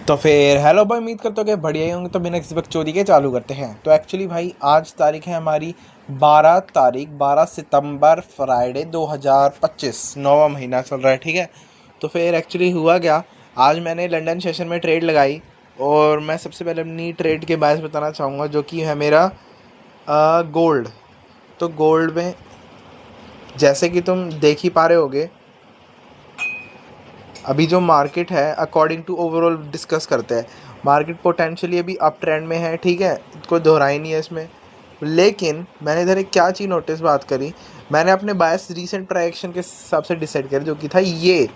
तो फिर हेलो भाई, उम्मीद करते हो कि बढ़िया ही होंगे। तो बिना किसी बकचोदी के चालू करते हैं। तो एक्चुअली भाई आज तारीख है हमारी 12 सितंबर फ्राइडे 2025, 9वां महीना चल रहा है। ठीक है। तो फिर एक्चुअली हुआ क्या, आज मैंने लंदन सेशन में ट्रेड लगाई और मैं सबसे पहले अपनी ट्रेड के बारे में बताना चाहूँगा, जो कि है मेरा गोल्ड। तो गोल्ड में जैसे कि तुम देख ही पा रहे होगे, अभी जो मार्केट है अकॉर्डिंग टू ओवरऑल डिस्कस करते हैं, मार्केट पोटेंशियली अभी अप ट्रेंड में है। ठीक है, कोई दोहराई नहीं है इसमें। लेकिन मैंने इधर एक क्या चीज़ नोटिस बात करी, मैंने अपने बायस रीसेंट प्राइस के हिसाब से डिसाइड किया, जो कि था ये।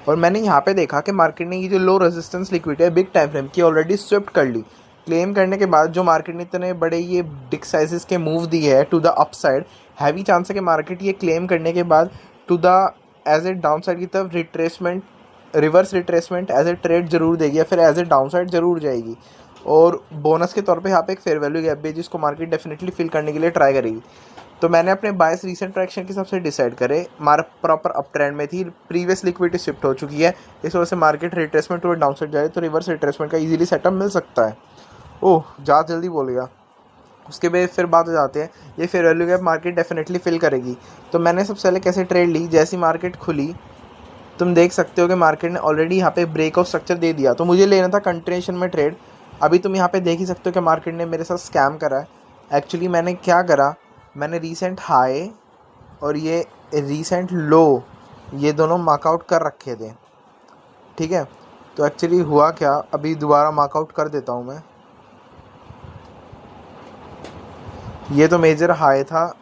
और मैंने यहाँ पे देखा कि मार्केट ने ये जो लो रेजिस्टेंस लिक्विडिटी है बिग टाइम फ्रेम की ऑलरेडी स्विफ्ट कर ली। क्लेम करने के बाद जो मार्केट ने इतने बड़े ये बिग साइजेस के मूव दिए है to the upside, heavy chance है कि मार्केट ये क्लेम करने के बाद to the as a downside की तरफ retracement, reverse retracement as a trade जरूर देगी या फिर एज ए डाउन साइड जरूर जाएगी। और बोनस के तौर पे यहाँ पे एक फेयर वैल्यू गैप भी है जिसको मार्केट डेफिनेटली फिल करने के लिए ट्राई करेगी। तो मैंने अपने बायस रीसेंट ट्रैक्शन के हिसाब से डिसाइड करे, मार्क प्रॉपर अप ट्रेंड में थी, प्रीवियस लिक्विडिटी शिफ्ट हो चुकी है, इस वजह से market retracement to downside जाए तो रिवर्स रिट्रेसमेंट का इजीली सेटअप मिल सकता है। ओह ज़्यादा जल्दी बोल गया। उसके बाद फिर बात हो जाते हैं, ये fair value gap market definitely fill करेगी। तो मैंने सबसे पहले कैसे ट्रेड ली, जैसी मार्केट खुली तुम देख सकते हो कि मार्केट ने ऑलरेडी यहाँ पे ब्रेक ऑफ स्ट्रक्चर दे दिया, तो मुझे लेना था कंटिन्यूएशन में ट्रेड। अभी तुम यहाँ पे देख ही सकते हो कि मार्केट ने मेरे साथ स्कैम करा है। एक्चुअली मैंने क्या करा, मैंने रीसेंट हाई और ये रीसेंट लो, ये दोनों मार्कआउट कर रखे थे। ठीक है। तो एक्चुअली हुआ क्या, अभी दोबारा मार्कआउट कर देता हूँ मैं। ये तो मेजर हाई था,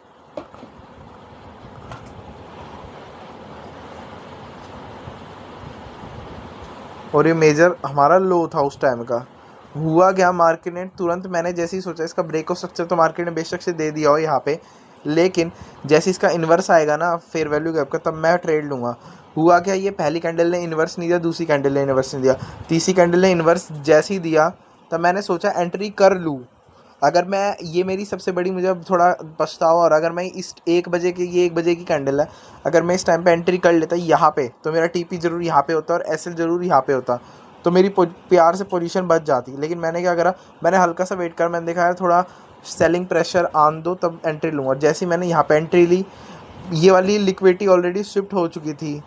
और ये मेजर हमारा लो था उस टाइम का। हुआ क्या, मार्केट ने तुरंत, मैंने जैसे ही सोचा इसका ब्रेक ऑफ स्ट्रक्चर तो मार्केट ने बेशक से दे दिया हो यहाँ पे, लेकिन जैसे इसका इन्वर्स आएगा ना फेयर वैल्यू गैप का, तब मैं ट्रेड लूँगा। हुआ क्या, ये पहली कैंडल ने इन्वर्स नहीं दिया, दूसरी कैंडल ने इन्वर्स नहीं दिया, तीसरी कैंडल ने इन्वर्स जैसे ही दिया, तब मैंने सोचा एंट्री कर लूँ। अगर मैं, ये मेरी सबसे बड़ी मुझे अब थोड़ा पछतावा, और अगर मैं इस 1 बजे की, ये 1 बजे की कैंडल है, अगर मैं इस टाइम पे एंट्री कर लेता यहाँ पे, तो मेरा टीपी जरूर यहाँ पे होता और एसएल जरूर यहाँ पे होता, तो मेरी प्यार से पोजीशन बच जाती। लेकिन मैंने क्या करा, मैंने हल्का सा वेट कर, मैंने देखा है थोड़ा सेलिंग प्रेशर आन दो तब एंट्री लूँगा। जैसे ही मैंने यहाँ पे एंट्री ली, ये वाली लिक्विडिटी ऑलरेडी शिफ्ट हो चुकी थी,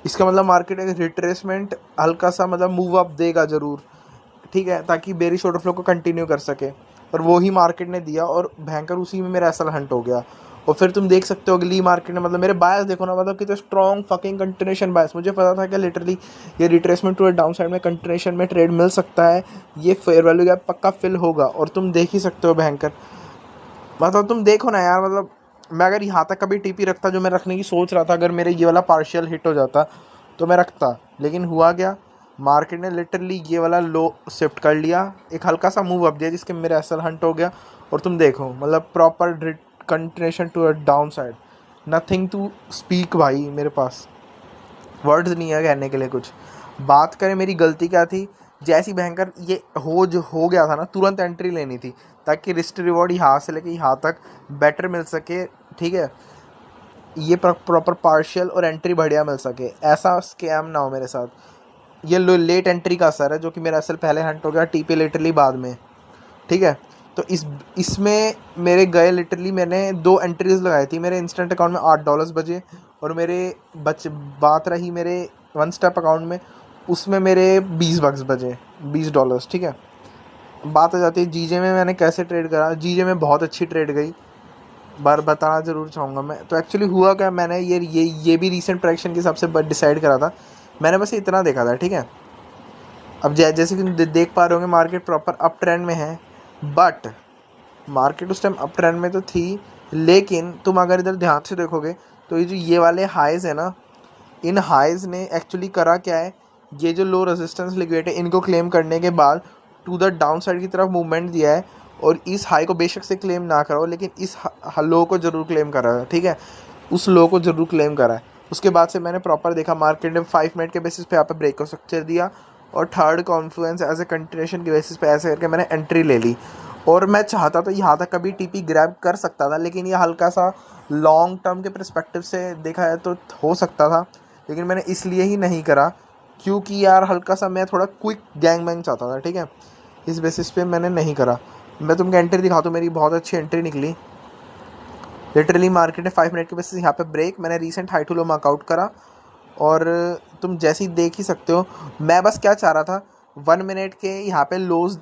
इसका मतलब मार्केट एक रिट्रेसमेंट हल्का सा मतलब मूव अप देगा ज़रूर। ठीक है, ताकि बेरिश ऑर्डर फ्लो को कंटिन्यू कर सके, और वो ही मार्केट ने दिया और भयंकर उसी में मेरा एसल हंट हो गया। और फिर तुम देख सकते हो अगली मार्केट ने, मतलब मेरे बायस देखो ना, मतलब कितने स्ट्रॉन्ग फकिंग कंटिन्यूएशन बायस। मुझे पता था कि लिटरली ये रिट्रेसमेंट टू डाउन साइड में कंटिन्यूएशन में ट्रेड मिल सकता है, ये फेयर वैल्यू गैप पक्का फिल होगा। और तुम देख ही सकते हो भयंकर, मतलब तुम देखो ना यार, मतलब मैं अगर यहाँ तक कभी टीपी रखता, जो मैं रखने की सोच रहा था, अगर मेरे ये वाला पार्शियल हिट हो जाता तो मैं रखता। लेकिन हुआ क्या, मार्केट ने लिटरली ये वाला लो शिफ्ट कर लिया, एक हल्का सा मूव अप दिया जिसके मेरा एसल हंट हो गया। और तुम देखो मतलब proper continuation to a downside, nothing to speak भाई, मेरे पास वर्ड्स नहीं है कहने के लिए कुछ। बात करें मेरी गलती क्या थी, जैसी भयंकर ये जो हो गया था ना, तुरंत एंट्री लेनी थी ताकि रिस्क रिवॉर्ड यहाँ से लेके यहाँ तक बेटर मिल सके। ठीक है, ये प्रॉपर पार्शियल और एंट्री बढ़िया मिल सके, ऐसा स्कैम ना हो मेरे साथ। ये लेट एंट्री का असर है, जो कि मेरा असल पहले हंट हो गया, टीपी लिटरली बाद में। ठीक है। तो इसमें मेरे गए, लिटरली मैंने 2 एंट्रीज लगाई थी, मेरे इंस्टेंट अकाउंट में $8 बजे, और मेरे बात रही मेरे 1 स्टेप अकाउंट में, उसमें मेरे $20 बजे, $20। ठीक है। बात आ जाती है जीजे में मैंने कैसे ट्रेड करा। जीजे में बहुत अच्छी ट्रेड गई, बार बताना ज़रूर चाहूँगा मैं। तो एक्चुअली हुआ क्या, मैंने ये भी रीसेंट प्राइक्शन के हिसाब से डिसाइड करा था, मैंने बस इतना देखा था। ठीक है। अब जैसे कि तुम देख पा रहे होंगे मार्केट प्रॉपर अप ट्रेंड में है, बट मार्केट उस टाइम अप ट्रेंड में तो थी, लेकिन तुम अगर इधर ध्यान से देखोगे तो ये वाले हाइज़ है ना, इन हाइज़ ने एक्चुअली करा क्या है, ये जो लो रेजिस्टेंस लिक्विडिटी है इनको क्लेम करने के बाद टू द डाउन साइड की तरफ मूवमेंट दिया है। और इस हाई को बेशक से क्लेम ना करो, लेकिन इस लो को ज़रूर क्लेम करा है। ठीक है, उस लो को ज़रूर क्लेम करा है। उसके बाद से मैंने प्रॉपर देखा, मार्केट ने 5 मिनट के बेसिस पे यहाँ पे ब्रेक ऑफ स्ट्रक्चर दिया, और third confluence as a continuation के बेसिस पे ऐसे करके मैंने एंट्री ले ली। और मैं चाहता तो यहाँ तक कभी टीपी ग्रैब कर सकता था, लेकिन ये हल्का सा लॉन्ग टर्म के परस्पेक्टिव से देखा है तो हो सकता था, लेकिन मैंने इसलिए ही नहीं करा क्योंकि यार हल्का सा मैं थोड़ा क्विक गैंग बैंग चाहता था, ठीक है। इस बेसिस पे मैंने नहीं करा। मैं तुमको एंट्री दिखाता हूँ, मेरी बहुत अच्छी एंट्री निकली लिटरली। मार्केट ने 5 मिनट के बेसिस यहाँ पे ब्रेक, मैंने recent high to low mark out करा और तुम जैसे ही देख ही सकते हो। मैं बस क्या चाह रहा था, 1 मिनट के यहाँ पे लोज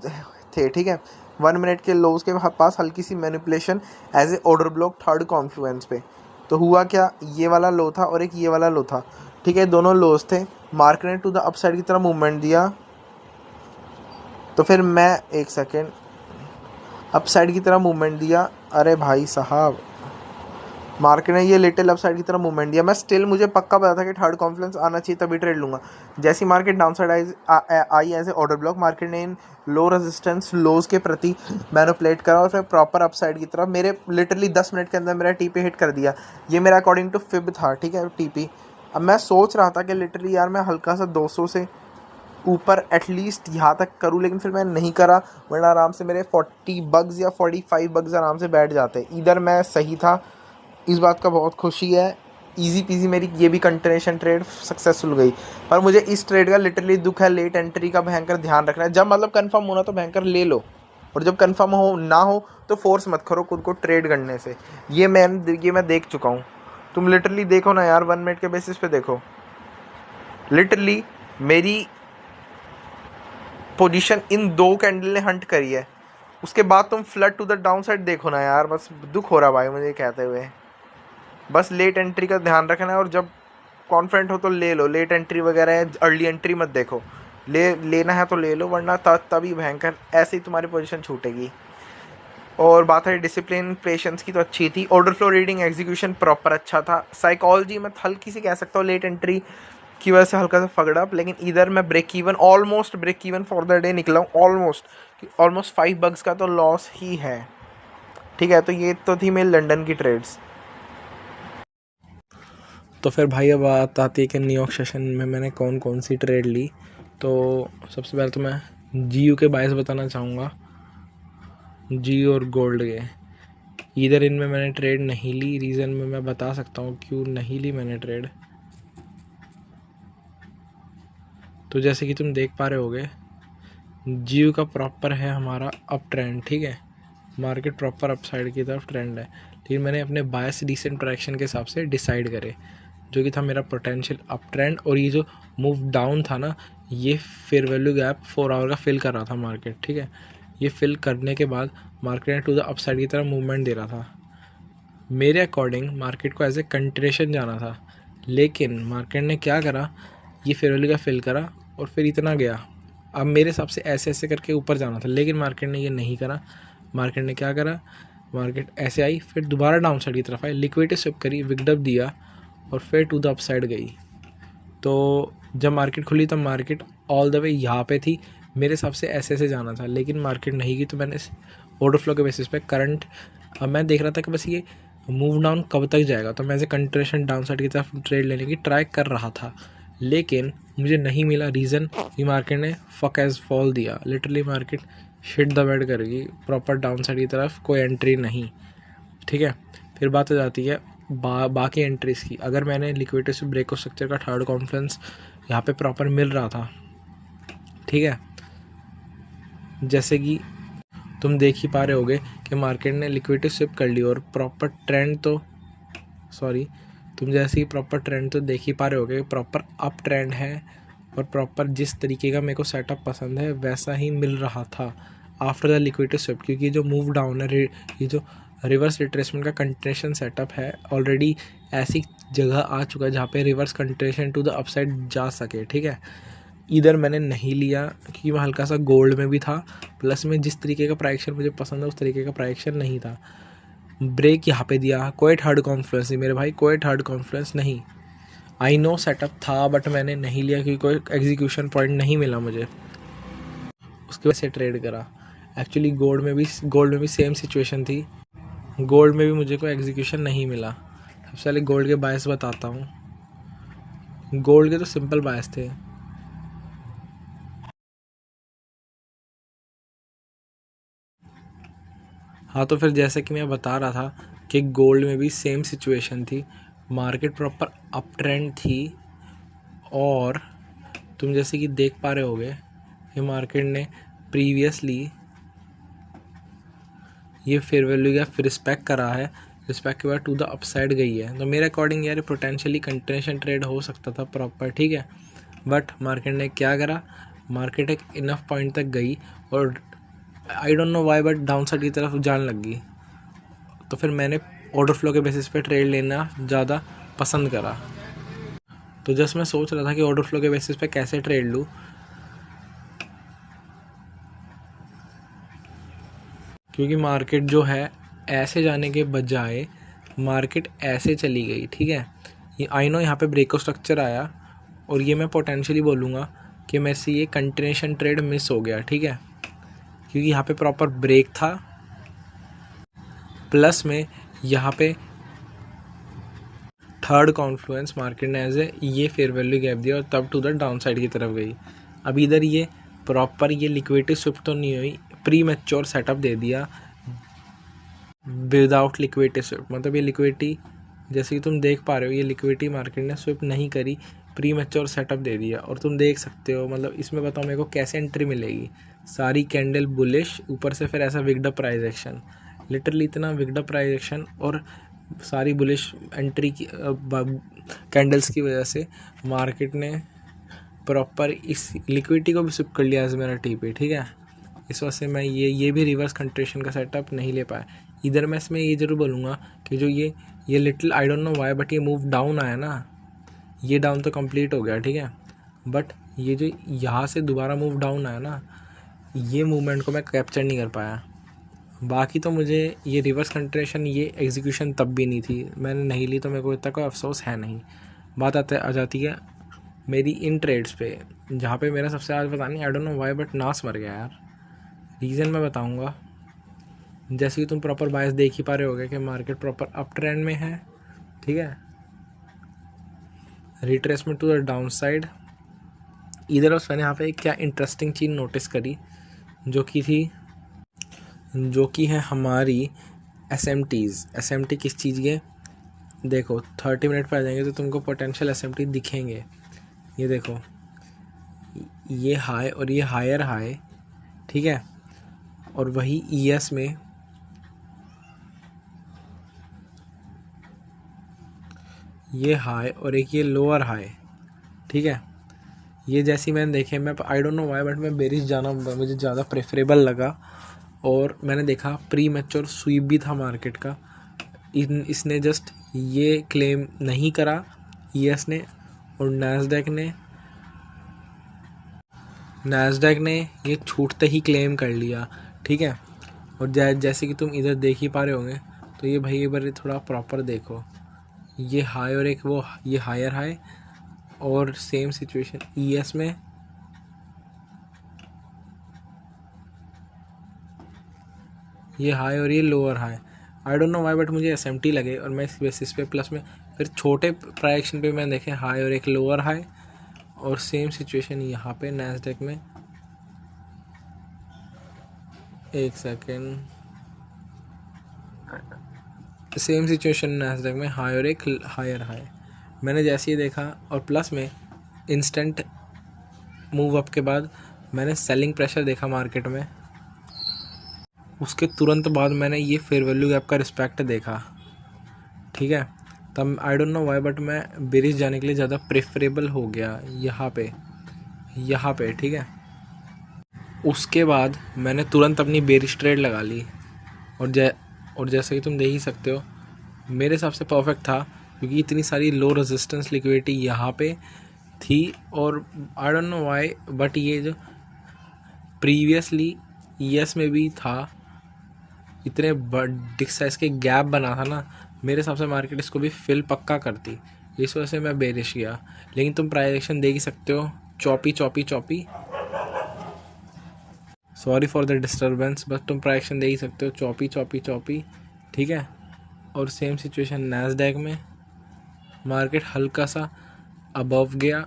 थे, ठीक है। 1 मिनट के लोज के पास हल्की सी manipulation as a order block third confluence पे। तो हुआ क्या, ये वाला लो था और एक ये वाला लो था, ठीक है। दोनों लोज थे। मार्केट ने टू द अपसाइड की तरफ मूवमेंट दिया, तो फिर मैं एक सेकेंड अपसाइड की तरफ मूवमेंट दिया। अरे भाई साहब, मार्केट ने ये लिटिल अपसाइड की तरफ मूवमेंट दिया। मैं स्टिल, मुझे पक्का पता था कि थर्ड कॉन्फ्लुएंस आना चाहिए तभी ट्रेड लूँगा। जैसी मार्केट डाउन साइड आई as a order block, market ने इन लो रेजिस्टेंस लोज के प्रति मैनिपुलेट करा और फिर प्रॉपर अपसाइड की तरफ मेरे लिटरली 10 मिनट के अंदर मेरा टीपी हिट कर दिया। ये मेरा अकॉर्डिंग टू फिब था, ठीक है, टीपी। अब मैं सोच रहा था कि लिटरली यार मैं हल्का सा 200 से ऊपर एटलीस्ट यहाँ तक करूँ, लेकिन फिर मैं नहीं करा, वरना आराम से मेरे 40 बग्स या 45 बग्स आराम से बैठ जाते। इधर मैं सही था, इस बात का बहुत खुशी है। इजी पीजी मेरी ये भी कंटिन्यूएशन ट्रेड सक्सेसफुल गई। पर मुझे इस ट्रेड का लिटरली दुख है, लेट एंट्री का भयंकर ध्यान रखना है। जब मतलब कंफर्म होना तो भयंकर ले लो, और जब कंफर्म हो ना हो तो फोर्स मत करो खुद को ट्रेड करने से। ये मैं देख चुका हूँ। तुम लिटरली देखो ना यार, 1 मिनट के बेसिस पे देखो, लिटरली मेरी पोजीशन इन 2 कैंडल ने हंट करी है। उसके बाद तुम flood to the downside देखो ना यार, बस दुख हो रहा भाई मुझे कहते हुए। बस लेट एंट्री का ध्यान रखना है, और जब कॉन्फिडेंट हो तो ले लो। लेट एंट्री वगैरह अर्ली एंट्री मत देखो, लेना है तो ले लो, वरना तभी भयंकर ऐसे ही तुम्हारी पोजीशन छूटेगी। और बात है डिसिप्लिन पेशेंस की, तो अच्छी थी। Order flow reading execution proper अच्छा था। साइकोलॉजी मैं हल्की सी कह सकता हूँ लेट एंट्री की वजह से हल्का सा फगड़ा अप, लेकिन इधर मैं break even, almost break even for the day निकला हूँ। ऑलमोस्ट 5 बग्स का तो लॉस ही है, ठीक है। तो ये तो थी मेरी लंदन की ट्रेड्स। तो फिर भाई अब बात आती है कि न्यूयॉर्क सेशन में मैंने कौन कौन सी ट्रेड ली। तो सबसे पहले तो मैं जीयू के बायस बताना चाहूँगा। जीयू और गोल्ड के इधर इनमें मैंने ट्रेड नहीं ली। रीज़न में मैं बता सकता हूँ क्यों नहीं ली मैंने ट्रेड। तो जैसे कि तुम देख पा रहे होगे, जीयू का प्रॉपर है हमारा अप ट्रेंड, ठीक है। मार्केट प्रॉपर अप साइड की तरफ ट्रेंड है, लेकिन मैंने अपने बायस रिसेंट ट्रैक्शन के हिसाब से डिसाइड करे, जो कि था मेरा पोटेंशियल अप ट्रेंड। और ये जो मूव डाउन था ना, ये फेयर वैल्यू गैप 4 आवर का फिल कर रहा था मार्केट, ठीक है। ये फिल करने के बाद मार्केट ने टू द अप साइड की तरफ मूवमेंट दे रहा था। मेरे अकॉर्डिंग मार्केट को एज ए कंट्रेशन जाना था, लेकिन मार्केट ने क्या करा, ये फेयर वैल्यू का फिल करा और फिर इतना गया। अब मेरे हिसाब से ऐसे ऐसे करके ऊपर जाना था, लेकिन मार्केट ने ये नहीं करा। मार्केट ने क्या करा, मार्केट ऐसे आई, फिर दोबारा डाउन साइड की तरफ आई, लिक्विडिटी स्विप करी, विकडअप दिया और फिर टू द अप साइड गई। तो जब मार्केट खुली तब मार्केट ऑल द वे यहाँ पे थी। मेरे हिसाब से ऐसे ऐसे जाना था, लेकिन मार्केट नहीं गई। तो मैंने ऑर्डर फ्लो के बेसिस पे करंट, अब मैं देख रहा था कि बस ये मूव डाउन कब तक जाएगा, तो मैं ऐसे कंट्रेशन डाउन साइड की तरफ ट्रेड लेने की ट्राई कर रहा था, लेकिन मुझे नहीं मिला। रीज़न, ये मार्केट ने फक एज फॉल दिया। Literally market shit the bed करेगी प्रॉपर डाउन साइड की तरफ, कोई एंट्री नहीं, ठीक है। फिर बात हो जाती है बाकी एंट्रीज़ की। अगर मैंने लिक्विडिटी से ब्रेक ऑफ स्ट्रक्चर का थर्ड कॉन्फ्रेंस यहाँ पे प्रॉपर मिल रहा था, ठीक है, जैसे कि तुम देख ही पा रहे होगे कि मार्केट ने लिक्विडिटी स्विप कर ली और प्रॉपर ट्रेंड तो तुम जैसे ही प्रॉपर ट्रेंड तो देख ही पा रहे होगे, प्रॉपर अप ट्रेंड है और प्रॉपर जिस तरीके का मेरे को सेटअप पसंद है वैसा ही मिल रहा था आफ्टर द लिक्विडिटी स्विप। क्योंकि जो मूव डाउन है, ये जो रिवर्स रिट्रेसमेंट का कंटिन्यूएशन सेटअप है, ऑलरेडी ऐसी जगह आ चुका है जहाँ पे reverse continuation to the upside जा सके, ठीक है। इधर मैंने नहीं लिया क्योंकि मैं हल्का सा गोल्ड में भी था, प्लस में जिस तरीके का प्राइक्शन मुझे पसंद है उस तरीके का प्राइक्शन नहीं था। ब्रेक यहाँ पे दिया, कोई थर्ड कॉन्फ्लुएंस नहीं मेरे भाई, कोई थर्ड कॉन्फ्लुएंस नहीं। आई नो सेटअप था बट मैंने नहीं लिया क्योंकि कोई एग्जीक्यूशन पॉइंट नहीं मिला मुझे, उसकी वजह से ट्रेड करा। एक्चुअली गोल्ड में भी सेम सिचुएशन थी। गोल्ड में भी मुझे कोई एग्जीक्यूशन नहीं मिला। सबसे पहले गोल्ड के बायस बताता हूँ। गोल्ड के तो सिंपल बायस थे। हाँ, तो फिर जैसे कि मैं बता रहा था कि गोल्ड में भी सेम सिचुएशन थी। मार्केट प्रॉपर अप ट्रेंड थी और तुम जैसे कि देख पा रहे होगे ये मार्केट ने प्रीवियसली ये फेयर वैल्यू गैप रिस्पेक्ट करा है, रिस्पेक्ट के बाद टू द अपसाइड गई है। तो मेरे अकॉर्डिंग यार पोटेंशियली कंटिन्यूएशन ट्रेड हो सकता था प्रॉपर, ठीक है। बट मार्केट ने क्या करा, मार्केट एक इनफ पॉइंट तक गई और I don't know why but down side की तरफ जाने लग गई। तो फिर मैंने ऑर्डर फ्लो के बेसिस पे ट्रेड लेना ज़्यादा पसंद करा। तो जस्ट मैं सोच रहा था कि ऑर्डर फ्लो के बेसिस पे कैसे ट्रेड लूँ, क्योंकि मार्केट जो है ऐसे जाने के बजाय मार्केट ऐसे चली गई, ठीक है। ये आई नो यहाँ पे ब्रेकआउट स्ट्रक्चर आया और ये मैं पोटेंशियली बोलूँगा कि मेरे से ये कंटिन्यूएशन ट्रेड मिस हो गया, ठीक है, क्योंकि यहाँ पे प्रॉपर ब्रेक था, प्लस में यहाँ पे थर्ड कॉन्फ्लुएंस मार्केट ने एज ए ये फेयर वैल्यू गैप दिया और तब टू द डाउन साइड की तरफ गई। अब इधर ये प्रॉपर ये लिक्विडिटी स्विफ्ट तो नहीं हुई, प्री मैच्योर सेटअप दे दिया विदाउट लिक्विडिटी स्विफ्ट। मतलब ये लिक्विडिटी जैसे कि तुम देख पा रहे हो, ये लिक्विडिटी मार्केट ने स्विफ्ट नहीं करी, प्री मैच्योर सेटअप दे दिया। और तुम देख सकते हो, मतलब इसमें बताओ मेरे को कैसे एंट्री मिलेगी। सारी कैंडल बुलिश, ऊपर से फिर ऐसा विगड अप प्राइस एक्शन, लिटरली इतना विगड अप प्राइस एक्शन और सारी बुलिश एंट्री की कैंडल्स की वजह से मार्केट ने प्रॉपर इस लिक्विडिटी को भी स्विप कर लिया एज मेरा टी पे, ठीक है। इस वजह से मैं ये भी रिवर्स कंट्रेशन का सेटअप नहीं ले पाया। इधर मैं इसमें ये ज़रूर बोलूँगा कि जो ये little I don't know why but ये मूव डाउन आया ना, ये डाउन तो कंप्लीट हो गया, ठीक है, बट ये जो यहाँ से दोबारा मूव डाउन आया ना, ये मूवमेंट को मैं कैप्चर नहीं कर पाया। बाकी तो मुझे ये रिवर्स कंट्रेशन ये एग्जीक्यूशन तब भी नहीं थी, मैंने नहीं ली, तो मेरे को इतना कोई अफसोस है नहीं। बात आ जाती है मेरी इन ट्रेड्स पे, जहाँ पे मेरा सबसे ज़्यादा पता नहीं I don't know why but नास मर गया यार। रीज़न मैं बताऊँगा। जैसे कि तुम प्रॉपर बायस देख ही पा रहे होगे कि मार्केट प्रॉपर अप ट्रेंड में है, ठीक है, retracement to the downside. इधर उस मैंने यहाँ पे क्या इंटरेस्टिंग चीज़ नोटिस करी, जो कि है हमारी SMT किस चीज़ के, देखो 30 मिनट पर आ जाएंगे तो तुमको पोटेंशियल SMT दिखेंगे। ये देखो, ये हाई और ये हायर हाई, ठीक है, और वही ES में ये हाई और एक ये लोअर हाई, ठीक है। ये जैसी मैंने देखे, मैं I don't know why but मैं बेरिश जाना मुझे ज़्यादा प्रेफरेबल लगा। और मैंने देखा प्री मैच्योर स्वीप भी था मार्केट का, इसने जस्ट ये क्लेम नहीं करा ES ने, और नैस्डैक ने ये छूटते ही क्लेम कर लिया, ठीक है। और जैसे कि तुम इधर देख ही पा रहे होंगे, तो ये भाई एक बार थोड़ा प्रॉपर देखो, ये हाई और एक वो ये हायर हाई, और सेम सिचुएशन ES में, ये हाई और ये lower high. I don't know why but मुझे SMT लगे, और मैं इस बेसिस पे प्लस में फिर छोटे प्राइस पे मैं देखे हाई और एक लोअर हाई, और सेम सिचुएशन यहाँ पे नैस्डैक में, एक सेकेंड, सेम सिचुएशन नैस्डैक में हाई और एक हायर हाई। मैंने जैसे ही देखा और प्लस में इंस्टेंट मूव अप के बाद मैंने सेलिंग प्रेशर देखा मार्केट में, उसके तुरंत बाद मैंने ये फेयर वैल्यू गैप का रिस्पेक्ट देखा, ठीक है। तब I don't know why but मैं बेरिश जाने के लिए ज़्यादा प्रेफरेबल हो गया यहाँ पे, ठीक है। उसके बाद मैंने तुरंत अपनी बेरिश ट्रेड लगा ली, और जैसे कि तुम देख ही सकते हो मेरे हिसाब से परफेक्ट था, क्योंकि इतनी सारी लो रेजिस्टेंस लिक्विडिटी यहाँ पे थी। और I don't know why but ये जो प्रीवियसली ES में भी था, इतने बड़े साइज के गैप बना था ना, मेरे हिसाब से मार्केट इसको भी फिल पक्का करती, इस वजह से मैं बेरिश किया। लेकिन तुम प्राइस एक्शन देख ही सकते हो, choppy, sorry for the disturbance, बस तुम प्राइस एक्शन देख ही सकते हो, चॉपी, ठीक है। और सेम सिचुएशन नैस्डैक में, मार्केट हल्का सा अबव गया,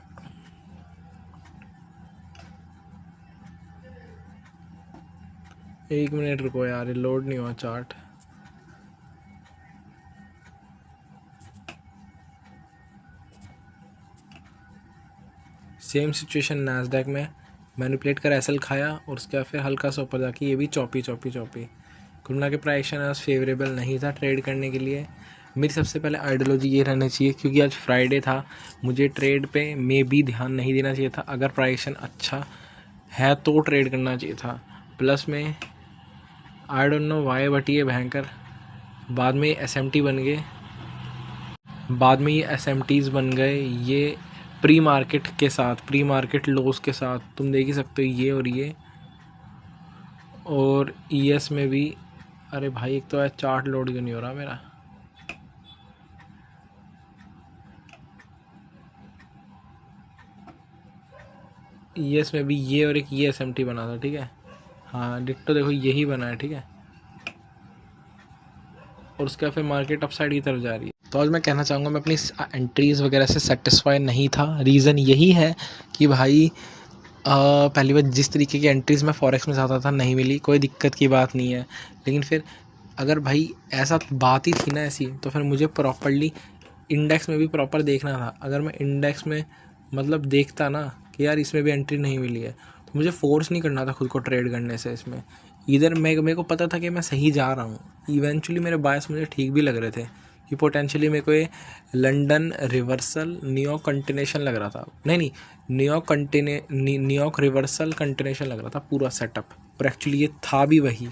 एक मिनट रुको यार, ये लोड नहीं हुआ चार्ट। सेम सिचुएशन नैस्डैक में, मैनिपुलेट कर एसएल खाया और उसके बाद फिर हल्का सा ऊपर जाके ये भी चौपी कुल मिला के प्राइस एक्शन आज फेवरेबल नहीं था ट्रेड करने के लिए। मेरी सबसे पहले आइडियोलॉजी ये रहना चाहिए, क्योंकि आज फ्राइडे था, मुझे ट्रेड पे मे भी ध्यान नहीं देना चाहिए था। अगर प्राइस एक्शन अच्छा है तो ट्रेड करना चाहिए था। प्लस में I don't know why but ये भयंकर बाद में एसएमटी बन गए, बाद में ये एसएमटीज़ बन गए ये प्री मार्केट के साथ, प्री मार्केट लोस के साथ। तुम देख ही सकते हो ये और ईएस में भी। अरे भाई एक तो चार्ट लोड क्यों नहीं हो रहा मेरा। ईएस में भी ये और एक ये एसएमटी बना था, ठीक है। हाँ डिट्टो देखो यही बना है, ठीक है। और उसका फिर मार्केट अपसाइड की तरफ जा रही है। तो आज मैं कहना चाहूँगा मैं अपनी एंट्रीज़ वगैरह से सेटिस्फाई नहीं था। रीज़न यही है कि भाई पहली बार जिस तरीके की एंट्रीज़ मैं फॉरेक्स में चाहता था नहीं मिली, कोई दिक्कत की बात नहीं है। लेकिन फिर अगर भाई ऐसा बात ही थी ना ऐसी, तो फिर मुझे प्रॉपरली इंडेक्स में भी प्रॉपर देखना था। अगर मैं इंडेक्स में मतलब देखता ना कि यार इसमें भी एंट्री नहीं मिली है, तो मुझे फोर्स नहीं करना था खुद को ट्रेड करने से। इसमें इधर मेरे को पता था कि मैं सही जा रहा हूँ। इवेंचुअली मेरे बायस मुझे ठीक भी लग रहे थे कि पोटेंशियली मेरे को ये लंदन रिवर्सल न्यूयॉर्क कंटिन्यूशन लग रहा था। नहीं न्यूयॉर्क रिवर्सल कंटिन्यूशन लग रहा था पूरा सेटअप, और एक्चुअली ये था भी वही,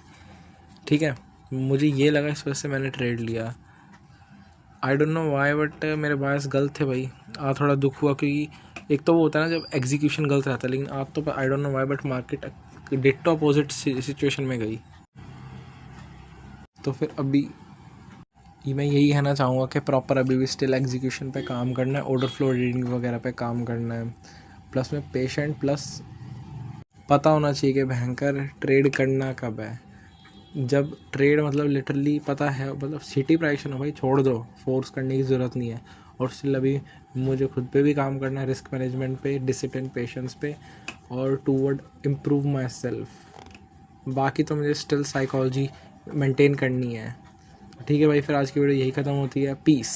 ठीक है। मुझे ये लगा, इस वजह से मैंने ट्रेड लिया। I don't know why but मेरे बायस गलत थे भाई। आज थोड़ा दुख हुआ, क्योंकि एक तो वो होता है ना जब एग्जीक्यूशन गलत रहता है, लेकिन आज तो I don't know why but market ditto opposite situation में गई। तो फिर अभी मैं यही कहना चाहूँगा कि प्रॉपर अभी भी स्टिल एग्जीक्यूशन पे काम करना है, ऑर्डर फ्लो रीडिंग वगैरह पे काम करना है, प्लस में पेशेंट, प्लस पता होना चाहिए कि भयंकर ट्रेड करना कब है। जब ट्रेड मतलब लिटरली पता है, मतलब सिटी प्राइस हो भाई छोड़ दो, फोर्स करने की ज़रूरत नहीं है। और स्टिल अभी मुझे खुद पे भी काम करना है, रिस्क मैनेजमेंट पे, डिसिप्लिन, पेशेंस पे, और टूवर्ड इम्प्रूव माई सेल्फ। बाकी तो मुझे स्टिल साइकोलॉजी मेंटेन करनी है। ठीक है भाई, फिर आज की वीडियो यही ख़त्म होती है। पीस।